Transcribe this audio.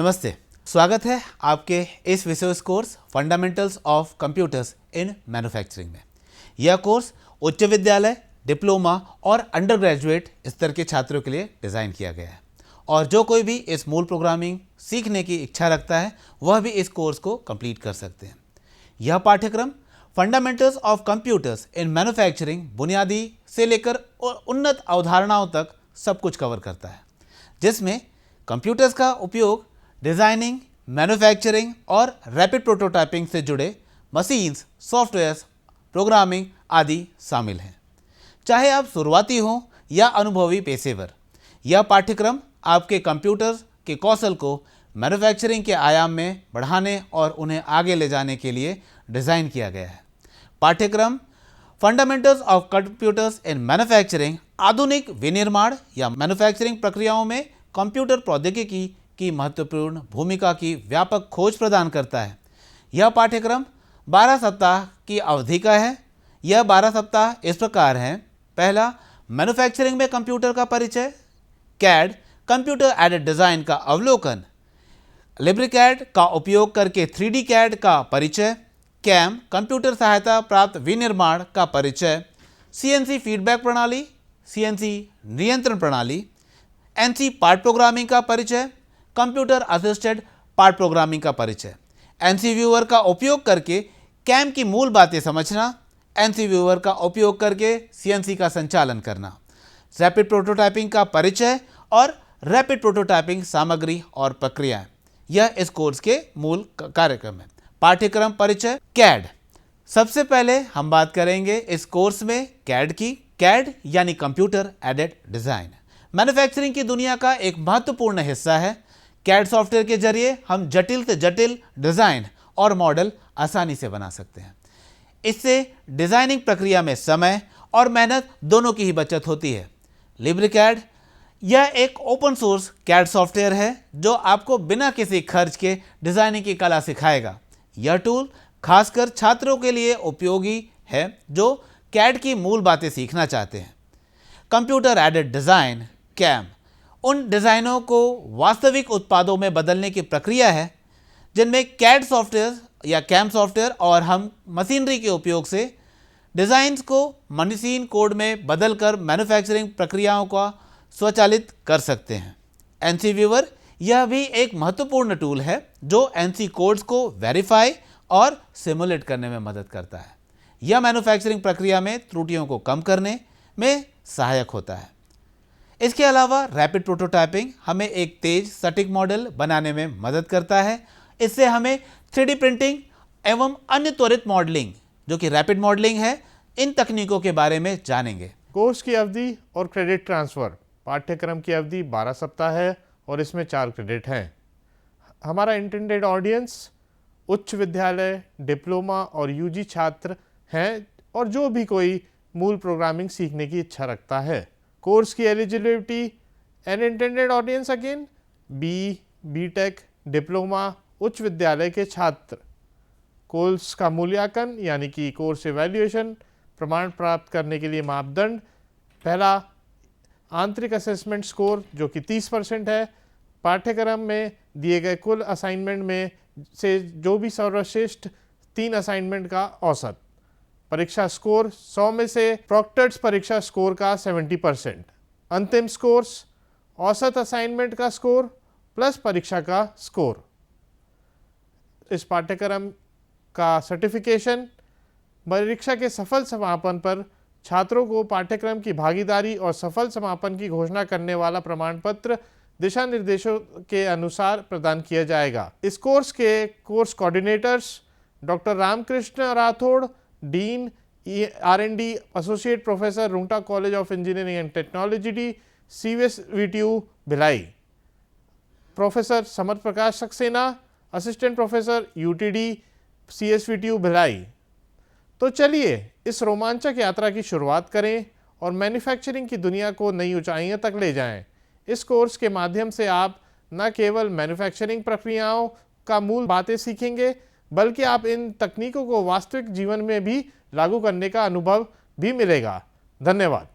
नमस्ते, स्वागत है आपके इस विशेष course fundamentals of computers in manufacturing में। यह कोर्स उच्च विद्यालय, डिप्लोमा और अंडर ग्रेजुएट स्तर के छात्रों के लिए डिज़ाइन किया गया है और जो कोई भी इस मूल प्रोग्रामिंग सीखने की इच्छा रखता है वह भी इस कोर्स को कंप्लीट कर सकते हैं। यह पाठ्यक्रम fundamentals of computers in manufacturing बुनियादी से लेकर उन्नत अवधारणाओं तक सब कुछ कवर करता है, जिसमें कंप्यूटर्स का उपयोग डिज़ाइनिंग, मैन्युफैक्चरिंग और रैपिड प्रोटोटाइपिंग से जुड़े मशीन्स, सॉफ्टवेयर्स, प्रोग्रामिंग आदि शामिल हैं। चाहे आप शुरुआती हों या अनुभवी पेशेवर, यह पाठ्यक्रम आपके कंप्यूटर के कौशल को मैन्युफैक्चरिंग के आयाम में बढ़ाने और उन्हें आगे ले जाने के लिए डिज़ाइन किया गया है। पाठ्यक्रम fundamentals of computers in manufacturing आधुनिक विनिर्माण या मैन्युफैक्चरिंग प्रक्रियाओं में कंप्यूटर प्रौद्योगिकी की महत्वपूर्ण भूमिका की व्यापक खोज प्रदान करता है। यह पाठ्यक्रम 12 सप्ताह की अवधि का है। यह 12 सप्ताह इस प्रकार हैं। पहला, मैन्युफैक्चरिंग में कंप्यूटर का परिचय, कैड कंप्यूटर एडेड डिज़ाइन का अवलोकन, लिब्रिकैड का उपयोग करके 3D कैड का परिचय, कैम कंप्यूटर सहायता प्राप्त विनिर्माण का परिचय, CNC फीडबैक प्रणाली, CNC नियंत्रण प्रणाली, NC पार्ट प्रोग्रामिंग का परिचय, कंप्यूटर असिस्टेड पार्ट प्रोग्रामिंग का परिचय, NC व्यूअर का उपयोग करके कैम की मूल बातें समझना, NC व्यूअर का उपयोग करके CNC का संचालन करना, रैपिड प्रोटोटाइपिंग का परिचय और रैपिड प्रोटोटाइपिंग सामग्री और प्रक्रियाएं। यह इस कोर्स के मूल कार्यक्रम है। पाठ्यक्रम परिचय कैड। सबसे पहले हम बात करेंगे इस कोर्स में कैड की। कैड यानी कंप्यूटर एडेड डिज़ाइन मैन्युफैक्चरिंग की दुनिया का एक महत्वपूर्ण हिस्सा है। कैड सॉफ्टवेयर के जरिए हम जटिल से जटिल डिज़ाइन और मॉडल आसानी से बना सकते हैं। इससे डिज़ाइनिंग प्रक्रिया में समय और मेहनत दोनों की ही बचत होती है। लिब्रिकैड यह एक ओपन सोर्स कैड सॉफ्टवेयर है जो आपको बिना किसी खर्च के डिज़ाइनिंग की कला सिखाएगा। यह टूल खासकर छात्रों के लिए उपयोगी है जो कैड की मूल बातें सीखना चाहते हैं। कंप्यूटर एडेड डिज़ाइन कैम उन डिज़ाइनों को वास्तविक उत्पादों में बदलने की प्रक्रिया है जिनमें कैड सॉफ्टवेयर या कैम सॉफ्टवेयर और हम मशीनरी के उपयोग से डिज़ाइंस को मशीन कोड में बदलकर मैन्युफैक्चरिंग प्रक्रियाओं का स्वचालित कर सकते हैं। NC व्यूअर यह भी एक महत्वपूर्ण टूल है जो NC कोड्स को वेरीफाई और सिमुलेट करने में मदद करता है। यह मैन्युफैक्चरिंग प्रक्रिया में त्रुटियों को कम करने में सहायक होता है। इसके अलावा रैपिड प्रोटोटाइपिंग हमें एक तेज सटीक मॉडल बनाने में मदद करता है। इससे हमें 3D प्रिंटिंग एवं अन्य त्वरित मॉडलिंग जो कि रैपिड मॉडलिंग है, इन तकनीकों के बारे में जानेंगे। कोर्स की अवधि और क्रेडिट ट्रांसफ़र। पाठ्यक्रम की अवधि 12 सप्ताह है और इसमें 4 क्रेडिट हैं। हमारा इंटेंडेड ऑडियंस उच्च विद्यालय, डिप्लोमा और UG छात्र हैं और जो भी कोई मूल प्रोग्रामिंग सीखने की इच्छा रखता है। कोर्स की eligibility and intended audience again BTech, diploma, उच्च विद्यालय के छात्र। कोर्स का मूल्यांकन यानी कि कोर्स एवेल्यूएशन प्रमाण प्राप्त करने के लिए मापदंड। पहला, आंतरिक असेसमेंट स्कोर जो कि 30% है। पाठ्यक्रम में दिए गए कुल असाइनमेंट में से जो भी सर्वश्रेष्ठ 3 असाइनमेंट का औसत। परीक्षा स्कोर 100 में से प्रॉक्टर्स परीक्षा स्कोर का 70%। अंतिम स्कोर्स औसत असाइनमेंट का स्कोर प्लस परीक्षा का स्कोर। इस पाठ्यक्रम का सर्टिफिकेशन परीक्षा के सफल समापन पर छात्रों को पाठ्यक्रम की भागीदारी और सफल समापन की घोषणा करने वाला प्रमाण पत्र दिशा निर्देशों के अनुसार प्रदान किया जाएगा। इस कोर्स के course coordinators doctor Ramakrishna Rathore, dean R&D associate professor, Rungta college of engineering and technology, CSVTU Bhilai, professor Samar Prakash Saxena, assistant professor UTD CSVTU Bhilai. तो चलिए इस रोमांचक यात्रा की शुरुआत करें और मैन्युफैक्चरिंग की दुनिया को नई ऊंचाइयों तक ले जाएं। इस कोर्स के माध्यम से आप न केवल मैन्युफैक्चरिंग प्रक्रियाओं का मूल बातें सीखेंगे बल्कि आप इन तकनीकों को वास्तविक जीवन में भी लागू करने का अनुभव भी मिलेगा। धन्यवाद।